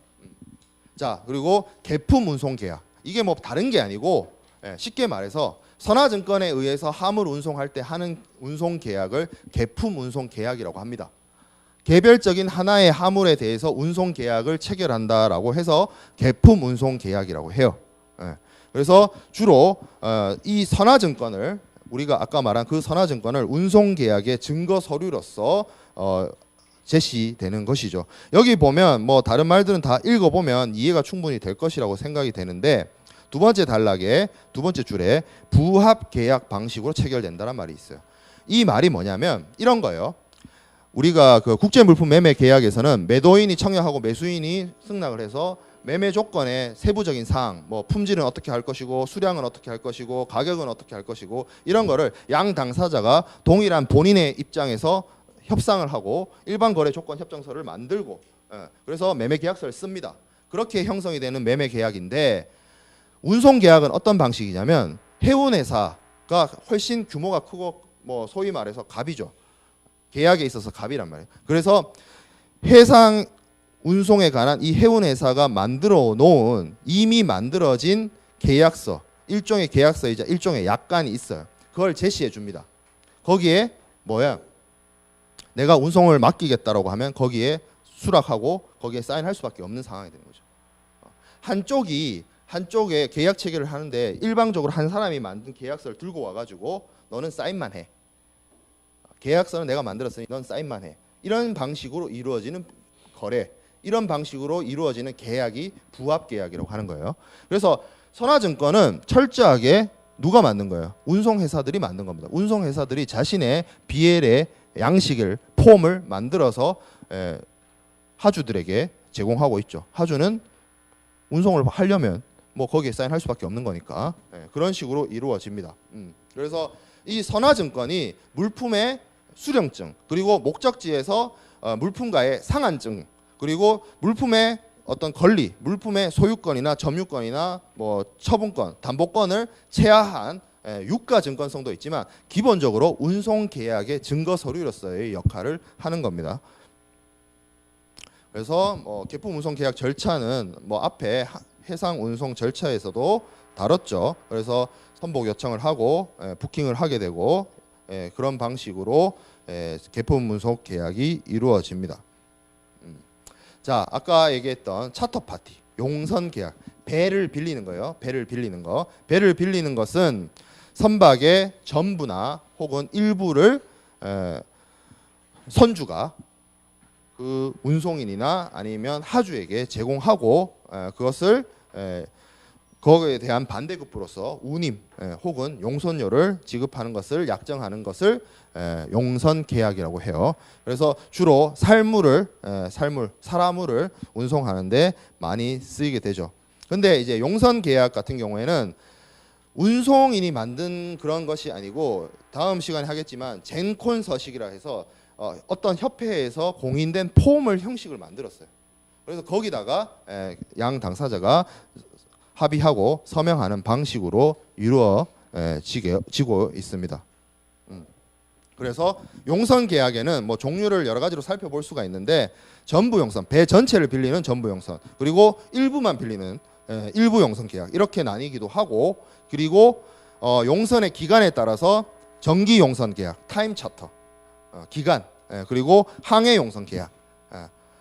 자, 그리고 계품 운송 계약. 이게 뭐 다른 게 아니고, 쉽게 말해서 선화증권에 의해서 화물 운송할 때 하는 운송 계약을 계품 운송 계약이라고 합니다. 개별적인 하나의 화물에 대해서 운송 계약을 체결한다라고 해서 계품 운송 계약이라고 해요. 그래서 주로 이 선화증권을, 우리가 아까 말한 그 선화증권을 운송 계약의 증거 서류로서 제시되는 것이죠. 여기 보면 뭐 다른 말들은 다 읽어보면 이해가 충분히 될 것이라고 생각이 되는데, 두 번째 단락에 두 번째 줄에 부합 계약 방식으로 체결된다는 말이 있어요. 이 말이 뭐냐면 이런 거예요. 우리가 그 국제 물품 매매 계약에서는 매도인이 청약하고 매수인이 승낙을 해서 매매 조건의 세부적인 사항, 뭐 품질은 어떻게 할 것이고 수량은 어떻게 할 것이고 가격은 어떻게 할 것이고 이런 거를 양 당사자가 동일한 본인의 입장에서 협상을 하고 일반 거래 조건 협정서를 만들고, 그래서 매매 계약서를 씁니다. 그렇게 형성이 되는 매매 계약인데, 운송 계약은 어떤 방식이냐면 해운 회사가 훨씬 규모가 크고 뭐 소위 말해서 갑이죠. 계약에 있어서 갑이란 말이에요. 그래서 해상 운송에 관한 이 해운 회사가 만들어 놓은 이미 만들어진 계약서, 일종의 계약서이자 일종의 약관이 있어요. 그걸 제시해 줍니다. 거기에 뭐야? 내가 운송을 맡기겠다라고 하면 거기에 수락하고 거기에 사인할 수밖에 없는 상황이 되는 거죠. 한쪽에 계약 체결을 하는데 일방적으로 한 사람이 만든 계약서를 들고 와가지고 너는 사인만 해. 계약서는 내가 만들었으니 넌 사인만 해. 이런 방식으로 이루어지는 거래, 이런 방식으로 이루어지는 계약이 부합 계약이라고 하는 거예요. 그래서 선화증권은 철저하게 누가 만든 거예요? 운송회사들이 만든 겁니다. 운송회사들이 자신의 BL의 양식을, 폼을 만들어서 하주들에게 제공하고 있죠. 하주는 운송을 하려면 뭐 거기에 사인할 수밖에 없는 거니까 그런 식으로 이루어집니다. 그래서 이 선화증권이 물품의 수령증, 그리고 목적지에서 물품과의 상한증, 그리고 물품의 어떤 권리, 물품의 소유권이나 점유권이나 뭐 처분권, 담보권을 체화한 유가 증권성도 있지만 기본적으로 운송 계약의 증거 서류로서의 역할을 하는 겁니다. 그래서 계품 운송 계약 절차는 뭐 앞에 해상 운송 절차에서도 다뤘죠. 그래서 선복 요청을 하고 부킹을 하게 되고 그런 방식으로 계품 운송 계약이 이루어집니다. 자, 아까 얘기했던 차터 파티, 용선 계약, 배를 빌리는 거예요. 배를 빌리는 거. 배를 빌리는 것은 선박의 전부나 혹은 일부를 선주가 그 운송인이나 아니면 하주에게 제공하고 그것을 거기에 대한 반대급부로서 운임 혹은 용선료를 지급하는 것을 약정하는 것을 용선 계약이라고 해요. 그래서 주로 사람을 운송하는데 많이 쓰이게 되죠. 근데 이제 용선 계약 같은 경우에는 운송인이 만든 그런 것이 아니고 다음 시간에 하겠지만 젠콘 서식이라 해서 어떤 협회에서 공인된 폼을 형식을 만들었어요. 그래서 거기다가 양 당사자가 합의하고 서명하는 방식으로 이루어지고 있습니다. 그래서 용선 계약에는 뭐 종류를 여러 가지로 살펴볼 수가 있는데 전부 용선, 배 전체를 빌리는 전부 용선, 그리고 일부만 빌리는 일부 용선 계약 이렇게 나뉘기도 하고, 그리고 용선의 기간에 따라서 정기 용선 계약, 타임 차터, 기간, 그리고 항해 용선 계약,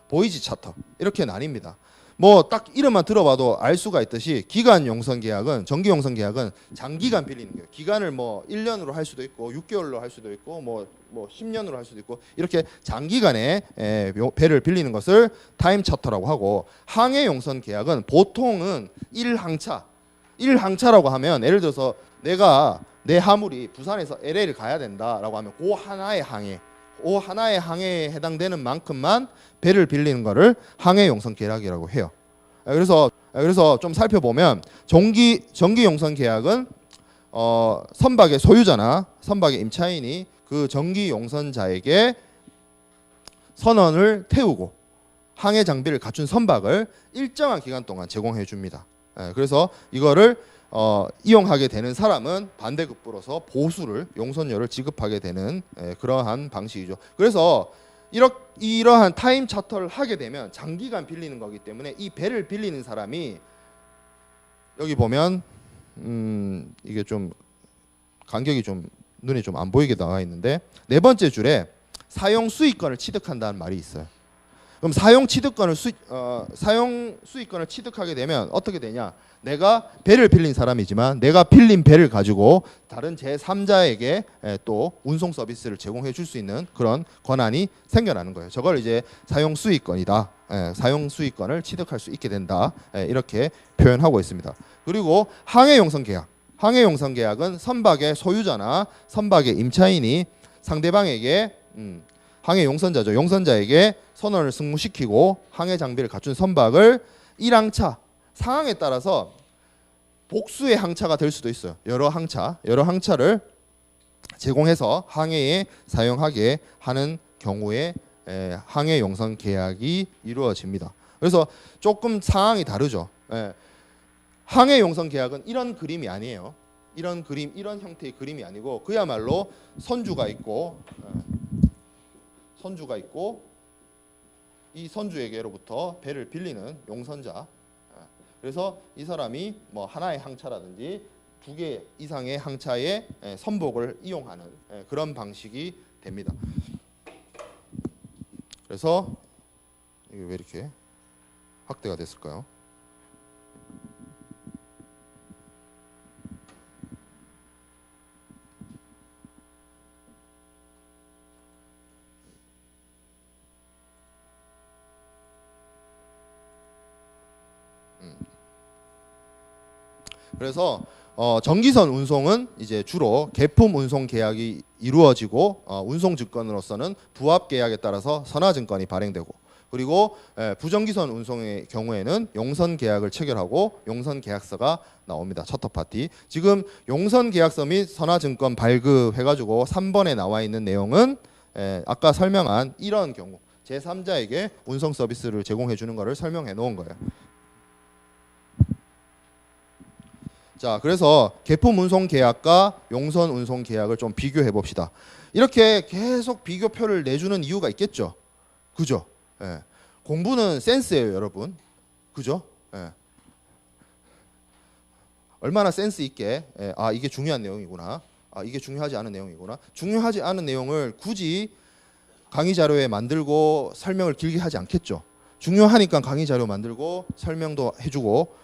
보이지 차터 이렇게 나뉩니다. 뭐 딱 이름만 들어봐도 알 수가 있듯이 기간 용선 계약은 전기 용선 계약은 장기간 빌리는 거예요. 기간을 뭐 1년으로 할 수도 있고 6개월로 할 수도 있고 뭐 10년으로 할 수도 있고 이렇게 장기간에 배를 빌리는 것을 타임 차터라고 하고, 항해 용선 계약은 보통은 1항차라고 하면 예를 들어서 내가 내 화물이 부산에서 LA를 가야 된다라고 하면 그 하나의 항해에 해당되는 만큼만 배를 빌리는 거를 항해 용선 계약이라고 해요. 그래서 좀 살펴보면 전기 용선 계약은 선박의 소유자나 선박의 임차인이 그 전기 용선자에게 선원을 태우고 항해 장비를 갖춘 선박을 일정한 기간 동안 제공해 줍니다. 그래서 이거를 이용하게 되는 사람은 반대급부로서 보수를 용선료를 지급하게 되는 그러한 방식이죠. 그래서 이러한 타임 차터를 하게 되면 장기간 빌리는 거기 때문에 이 배를 빌리는 사람이 여기 보면 이게 좀 간격이 좀 눈에 좀 안 보이게 나와 있는데, 네 번째 줄에 사용 수익권을 취득한다는 말이 있어요. 그럼 사용 수익권을 취득하게 되면 어떻게 되냐? 내가 배를 빌린 사람이지만 내가 빌린 배를 가지고 다른 제3자에게 또 운송 서비스를 제공해 줄 수 있는 그런 권한이 생겨나는 거예요. 저걸 이제 사용 수익권이다. 사용 수익권을 취득할 수 있게 된다. 이렇게 표현하고 있습니다. 그리고 항해 용선 계약. 항해 용선 계약은 선박의 소유자나 선박의 임차인이 상대방에게 항해 용선자죠. 용선자에게 선원을 승무시키고 항해 장비를 갖춘 선박을 1항차 상황에 따라서 복수의 항차가 될 수도 있어요. 여러 항차를 제공해서 항해에 사용하게 하는 경우에 항해 용선 계약이 이루어집니다. 그래서 조금 상황이 다르죠. 항해 용선 계약은 이런 그림이 아니에요. 이런 형태의 그림이 아니고 그야말로 선주가 있고 이 선주에게로부터 배를 빌리는 용선자. 그래서 이 사람이 뭐 하나의 항차라든지 2개 이상의 항차의 선복을 이용하는 그런 방식이 됩니다. 그래서 이게 왜 이렇게 확대가 됐을까요? 그래서 전기선 운송은 이제 주로 계품 운송 계약이 이루어지고 운송 증권으로서는 부합 계약에 따라서 선화증권이 발행되고, 그리고 부전기선 운송의 경우에는 용선 계약을 체결하고 용선 계약서가 나옵니다. 차터 파티. 지금 용선 계약서 및 선화증권 발급해가지고 3번에 나와 있는 내용은 아까 설명한 이런 경우 제3자에게 운송 서비스를 제공해 주는 것을 설명해 놓은 거예요. 자, 그래서 계품 운송 계약과 용선 운송 계약을 좀 비교해 봅시다. 이렇게 계속 비교표를 내주는 이유가 있겠죠. 그죠? 공부는 센스예요, 여러분. 그죠? 얼마나 센스 있게 이게 중요한 내용이구나. 이게 중요하지 않은 내용이구나. 중요하지 않은 내용을 굳이 강의 자료에 만들고 설명을 길게 하지 않겠죠. 중요하니까 강의 자료 만들고 설명도 해주고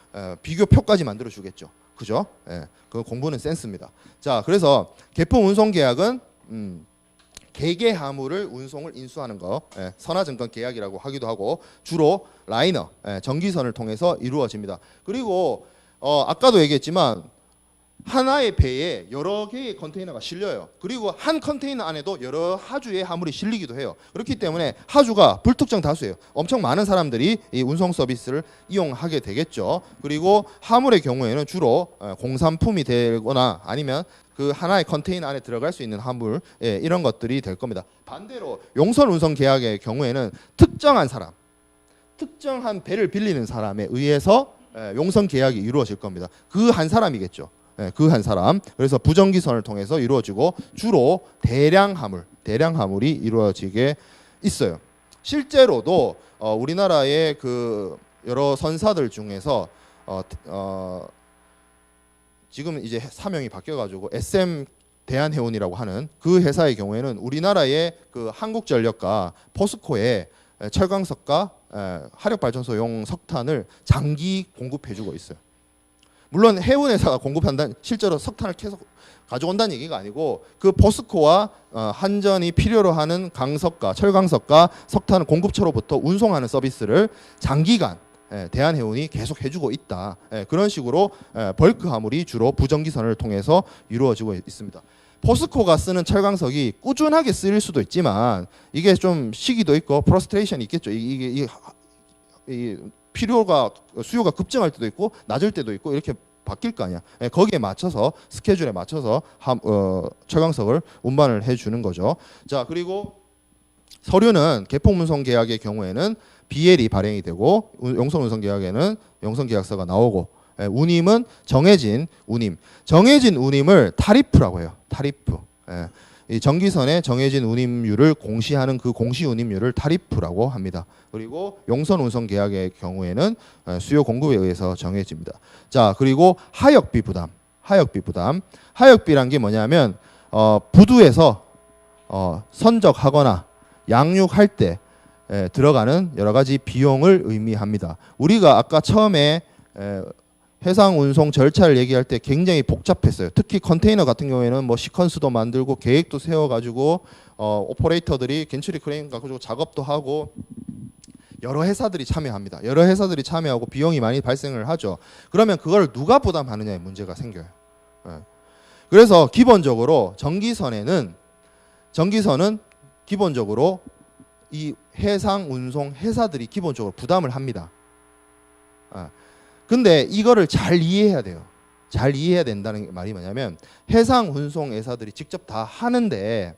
비교표까지 만들어 주겠죠. 그죠? 그 공부는 센스입니다. 자, 그래서 계품 운송 계약은 개개 화물을 운송을 인수하는 거, 선화증권 계약이라고 하기도 하고 주로 라이너, 전기선을 통해서 이루어집니다. 그리고 아까도 얘기했지만 하나의 배에 여러 개의 컨테이너가 실려요. 그리고 한 컨테이너 안에도 여러 하주의 화물이 실리기도 해요. 그렇기 때문에 하주가 불특정 다수예요. 엄청 많은 사람들이 이 운송 서비스를 이용하게 되겠죠. 그리고 화물의 경우에는 주로 공산품이 되거나 아니면 그 하나의 컨테이너 안에 들어갈 수 있는 화물, 이런 것들이 될 겁니다. 반대로 용선 운송 계약의 경우에는 특정한 사람, 특정한 배를 빌리는 사람에 의해서 용선 계약이 이루어질 겁니다. 그 한 사람이겠죠. 그 한 사람. 그래서 부전기선을 통해서 이루어지고 주로 대량 화물이 이루어지게 있어요. 실제로도 우리나라의 그 여러 선사들 중에서 지금 이제 사명이 바뀌어가지고 SM 대한해운이라고 하는 그 회사의 경우에는 우리나라의 그 한국전력과 포스코의 철강석과 화력발전소용 석탄을 장기 공급해주고 있어요. 물론 해운회사가 공급한다는 실제로 석탄을 계속 가져온다는 얘기가 아니고 그 포스코와 한전이 필요로 하는 강석과 철강석과 석탄 공급처로부터 운송하는 서비스를 장기간 대한해운이 계속 해주고 있다. 그런 식으로 벌크 화물이 주로 부정기선을 통해서 이루어지고 있습니다. 포스코가 쓰는 철강석이 꾸준하게 쓰일 수도 있지만 이게 좀 시기도 있고 프러스트레이션이 있겠죠. 이게 수요가 급증할 때도 있고 낮을 때도 있고 이렇게 바뀔 거 아니야. 거기에 맞춰서 스케줄에 맞춰서 철강석을 운반을 해주는 거죠. 자, 그리고 서류는 개폭운송 계약의 경우에는 BL이 발행이 되고 용선 운송 계약에는 용선 계약서가 나오고 운임은 정해진 운임. 정해진 운임을 타리프라고 해요. 타리프. 이 전기선의 정해진 운임률을 공시하는 그 공시 운임률을 타리프라고 합니다. 그리고 용선 운송 계약의 경우에는 수요 공급에 의해서 정해집니다. 자, 그리고 하역비 부담. 하역비 부담. 하역비란 게 뭐냐면 부두에서 선적하거나 양육할 때 들어가는 여러 가지 비용을 의미합니다. 우리가 아까 처음에 해상 운송 절차를 얘기할 때 굉장히 복잡했어요. 특히 컨테이너 같은 경우에는 뭐 시퀀스도 만들고 계획도 세워가지고 오퍼레이터들이 겐츄리 크레인 가지고 작업도 하고 여러 회사들이 참여합니다. 여러 회사들이 참여하고 비용이 많이 발생을 하죠. 그러면 그걸 누가 부담하느냐의 문제가 생겨요. 그래서 기본적으로 전기선은 기본적으로 이 해상 운송 회사들이 기본적으로 부담을 합니다. 근데 이거를 잘 이해해야 돼요. 잘 이해해야 된다는 말이 뭐냐면 해상 운송 회사들이 직접 다 하는데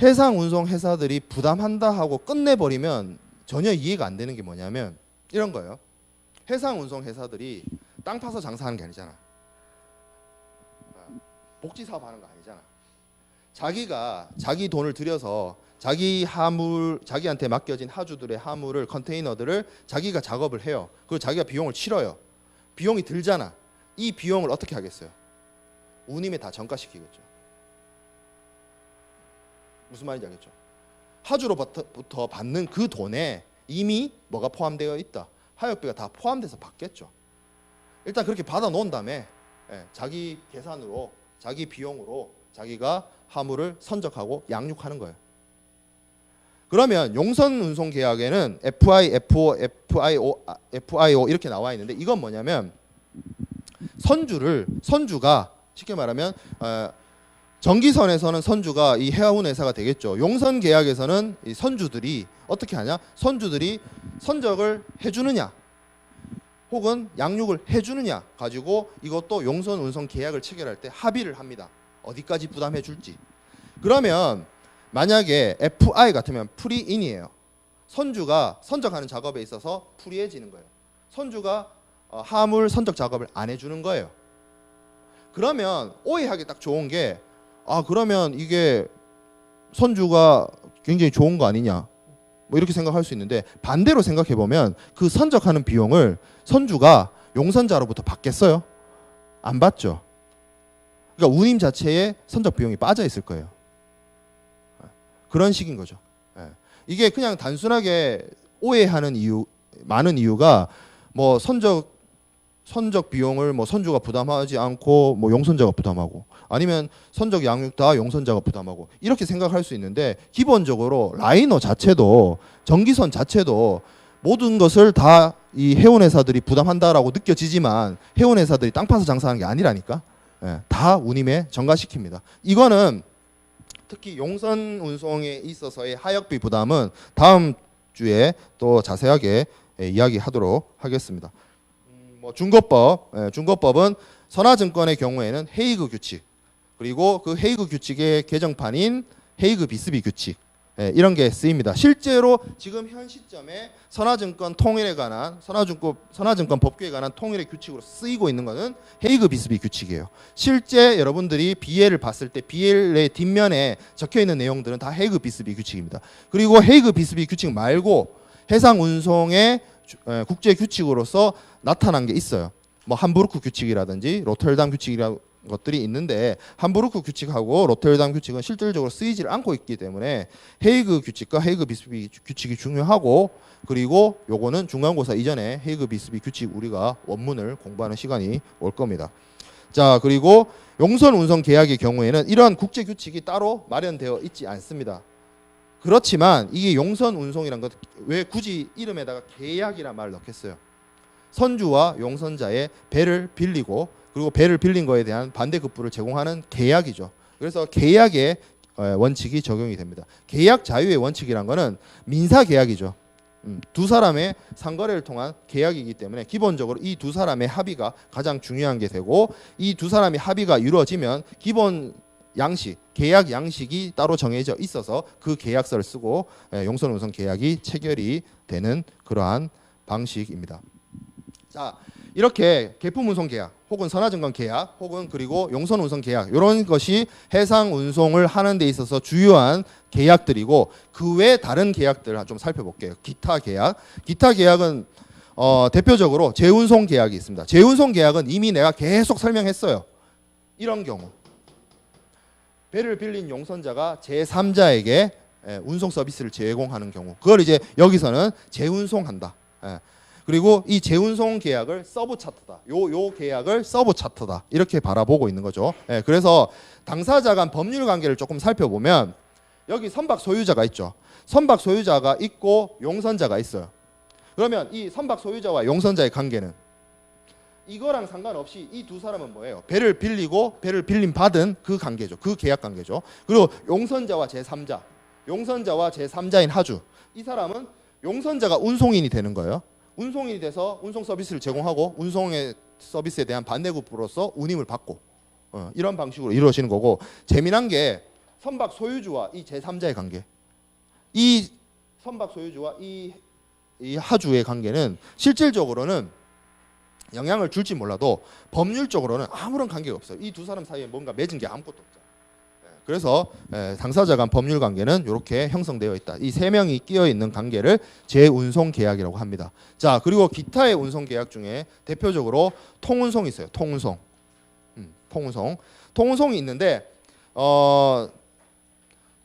해상 운송 회사들이 부담한다 하고 끝내버리면 전혀 이해가 안 되는 게 뭐냐면 이런 거예요. 해상 운송 회사들이 땅 파서 장사하는 게 아니잖아. 복지 사업 하는 거 아니잖아. 자기가 자기 돈을 들여서 자기한테 맡겨진 하주들의 화물을 컨테이너들을 자기가 작업을 해요. 그리고 자기가 비용을 치러요. 비용이 들잖아. 이 비용을 어떻게 하겠어요? 운임에 다 전가시키겠죠. 무슨 말인지 알겠죠? 하주로부터 받는 그 돈에 이미 뭐가 포함되어 있다. 하역비가 다 포함돼서 받겠죠. 일단 그렇게 받아 놓은 다음에 자기 계산으로 자기 비용으로 자기가 화물을 선적하고 양육하는 거예요. 그러면 용선 운송 계약에는 FI, FO, FIO 이렇게 나와 있는데 이건 뭐냐면 선주가 쉽게 말하면 전기선에서는 선주가 이 해운 회사가 되겠죠. 용선 계약에서는 이 선주들이 어떻게 하냐? 선주들이 선적을 해주느냐 혹은 양육을 해주느냐 가지고 이것도 용선 운송 계약을 체결할 때 합의를 합니다. 어디까지 부담해 줄지. 그러면 만약에 FI 같으면 프리인이에요. 선주가 선적하는 작업에 있어서 프리해지는 거예요. 선주가 화물 선적 작업을 안 해주는 거예요. 그러면 오해하기 딱 좋은 게 그러면 이게 선주가 굉장히 좋은 거 아니냐 뭐 이렇게 생각할 수 있는데 반대로 생각해 보면 그 선적하는 비용을 선주가 용선자로부터 받겠어요? 안 받죠. 그러니까 운임 자체에 선적 비용이 빠져 있을 거예요. 그런 식인 거죠. 이게 그냥 단순하게 오해하는 많은 이유가 뭐 선적 비용을 뭐 선주가 부담하지 않고 뭐 용선자가 부담하고 아니면 선적 양육 다 용선자가 부담하고 이렇게 생각할 수 있는데 기본적으로 라이너 자체도 전기선 자체도 모든 것을 다 이 해운 회사들이 부담한다라고 느껴지지만 해운 회사들이 땅 파서 장사하는 게 아니라니까. 다 운임에 전가시킵니다. 이거는 특히 용선 운송에 있어서의 하역비 부담은 다음 주에 또 자세하게 이야기하도록 하겠습니다. 중거법은 선화증권의 경우에는 헤이그 규칙 그리고 그 헤이그 규칙의 개정판인 헤이그 비스비 규칙 이런 게 쓰입니다. 실제로 지금 현 시점에 선화증권 통일에 관한 선화증권 법규에 관한 통일의 규칙으로 쓰이고 있는 것은 헤이그 비스비 규칙이에요. 실제 여러분들이 BL을 봤을 때 BL의 뒷면에 적혀 있는 내용들은 다 헤이그 비스비 규칙입니다. 그리고 헤이그 비스비 규칙 말고 해상 운송의 국제 규칙으로서 나타난 게 있어요. 뭐 함부르크 규칙이라든지 로텔담 규칙이라고 것들이 있는데 함부르크 규칙하고 로테르담 규칙은 실질적으로 쓰이지를 않고 있기 때문에 헤이그 규칙과 헤이그 비스비 규칙이 중요하고, 그리고 요거는 중간고사 이전에 헤이그 비스비 규칙 우리가 원문을 공부하는 시간이 올 겁니다. 자, 그리고 용선 운송 계약의 경우에는 이러한 국제 규칙이 따로 마련되어 있지 않습니다. 그렇지만 이게 용선 운송이란 것, 왜 굳이 이름에다가 계약이란 말을 넣겠어요? 선주와 용선자의 배를 빌리고, 그리고 배를 빌린 거에 대한 반대급부를 제공하는 계약이죠. 그래서 계약의 원칙이 적용이 됩니다. 계약 자유의 원칙이란 거는 민사 계약이죠. 두 사람의 상거래를 통한 계약이기 때문에 기본적으로 이 두 사람의 합의가 가장 중요한 게 되고, 이 두 사람의 합의가 이루어지면 기본 양식, 계약 양식이 따로 정해져 있어서 그 계약서를 쓰고 용선 운송 계약이 체결이 되는 그러한 방식입니다. 자, 이렇게 계품 운송 계약 혹은 선화증권 계약 혹은 그리고 용선 운송 계약, 이런 것이 해상 운송을 하는 데 있어서 주요한 계약들이고, 그 외 다른 계약들을 좀 살펴볼게요. 기타 계약. 기타 계약은 대표적으로 제운송 계약이 있습니다. 제운송 계약은 이미 내가 계속 설명했어요. 이런 경우 배를 빌린 용선자가 제3자에게 운송 서비스를 제공하는 경우, 그걸 이제 여기서는 재운송한다. 그리고 이 재운송 계약을 서브 차트다. 요 계약을 서브 차트다. 이렇게 바라보고 있는 거죠. 그래서 당사자 간 법률 관계를 조금 살펴보면 여기 선박 소유자가 있죠. 선박 소유자가 있고 용선자가 있어요. 그러면 이 선박 소유자와 용선자의 관계는 이거랑 상관없이 이 두 사람은 뭐예요? 배를 빌리고 배를 빌림 받은 그 관계죠. 그 계약 관계죠. 그리고 용선자와 제3자, 용선자와 제3자인 하주, 이 사람은 용선자가 운송인이 되는 거예요. 운송인이 돼서 운송 서비스를 제공하고 운송의 서비스에 대한 반대급부로서 운임을 받고, 이런 방식으로 이루어지는 거고, 재미난 게 선박 소유주와 이 제3자의 관계, 이 선박 소유주와 이 하주의 관계는 실질적으로는 영향을 줄지 몰라도 법률적으로는 아무런 관계가 없어요. 이 두 사람 사이에 뭔가 맺은 게 아무것도 없죠. 그래서 당사자 간 법률 관계는 이렇게 형성되어 있다. 이 세 명이 끼어 있는 관계를 재운송 계약이라고 합니다. 자, 그리고 기타의 운송 계약 중에 대표적으로 통운송이 있어요. 통운송. 통운송이 있는데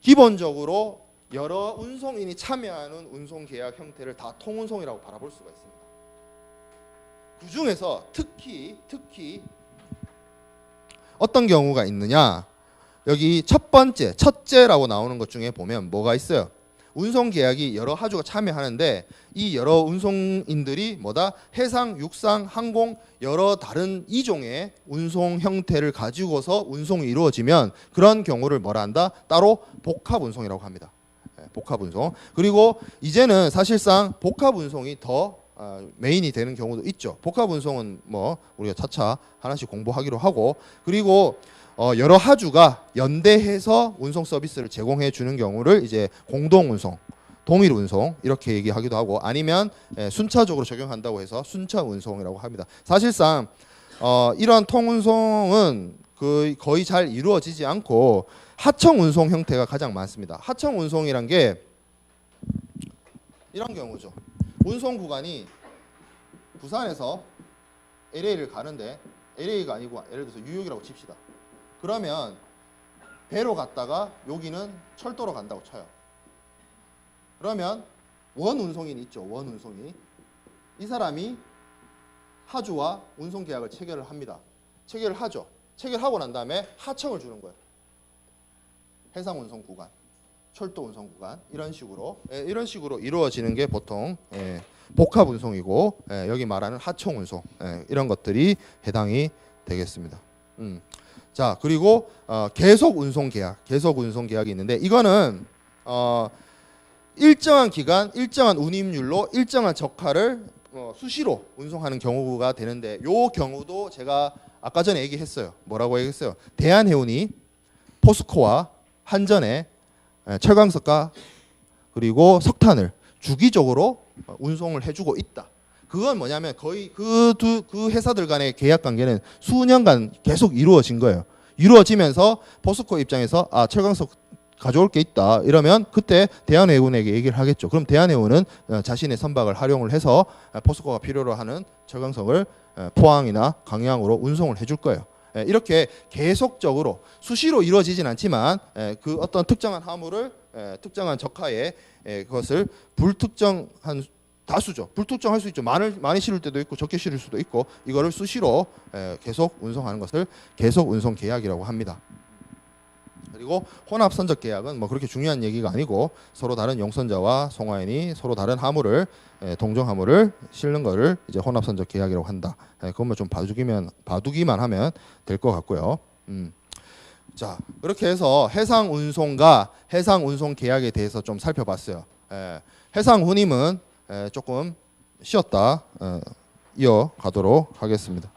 기본적으로 여러 운송인이 참여하는 운송 계약 형태를 다 통운송이라고 바라볼 수가 있습니다. 그 중에서 특히 어떤 경우가 있느냐? 여기 첫째라고 나오는 것 중에 보면 뭐가 있어요? 운송 계약이 여러 하주가 참여하는데 이 여러 운송인들이 뭐다? 해상, 육상, 항공 여러 다른 이종의 운송 형태를 가지고서 운송이 이루어지면 그런 경우를 뭐라 한다? 따로 복합 운송이라고 합니다. 복합 운송. 그리고 이제는 사실상 복합 운송이 더 메인이 되는 경우도 있죠. 복합 운송은 뭐 우리가 차차 하나씩 공부하기로 하고, 그리고 여러 하주가 연대해서 운송 서비스를 제공해 주는 경우를 이제 공동 운송, 동일 운송 이렇게 얘기하기도 하고, 아니면 순차적으로 적용한다고 해서 순차 운송이라고 합니다. 사실상 이러한 통운송은 거의 잘 이루어지지 않고 하청 운송 형태가 가장 많습니다. 하청 운송이란 게 이런 경우죠. 운송 구간이 부산에서 LA를 가는데 LA가 아니고 예를 들어서 뉴욕이라고 칩시다. 그러면 배로 갔다가 여기는 철도로 간다고 쳐요. 그러면 원 운송인이 있죠. 원 운송인. 이 사람이 하주와 운송 계약을 체결을 합니다. 체결을 하죠. 체결하고 난 다음에 하청을 주는 거예요. 해상 운송 구간, 철도 운송 구간, 이런 식으로 이루어지는 게 보통 복합 운송이고, 여기 말하는 하청 운송, 이런 것들이 해당이 되겠습니다. 자, 그리고 계속 운송 계약이 있는데 이거는 일정한 기간, 일정한 운임률로 일정한 적하를 수시로 운송하는 경우가 되는데, 요 경우도 제가 아까 전에 얘기했어요. 뭐라고 얘기했어요? 대한해운이 포스코와 한전에 철강석과 그리고 석탄을 주기적으로 운송을 해주고 있다. 그건 뭐냐면 거의 그 회사들 간의 계약 관계는 수년간 계속 이루어진 거예요. 이루어지면서 포스코 입장에서 철강석 가져올 게 있다 이러면 그때 대한해운에게 얘기를 하겠죠. 그럼 대한해운은 자신의 선박을 활용을 해서 포스코가 필요로 하는 철강석을 포항이나 광양으로 운송을 해줄 거예요. 이렇게 계속적으로 수시로 이루어지진 않지만 그 어떤 특정한 화물을 특정한 적하에 그것을 불특정한 다수죠. 불특정할 수 있죠. 많이 실을 때도 있고 적게 실을 수도 있고 이거를 수시로 계속 운송하는 것을 계속 운송 계약이라고 합니다. 그리고 혼합 선적 계약은 뭐 그렇게 중요한 얘기가 아니고 서로 다른 용선자와 송화인이 서로 다른 화물을 동종 화물을 실는 거를 이제 혼합 선적 계약이라고 한다. 그것만 좀 봐두기만 하면 될 것 같고요. 자, 그렇게 해서 해상 운송과 해상 운송 계약에 대해서 좀 살펴봤어요. 해상 운임은 조금 쉬었다 이어가도록 하겠습니다.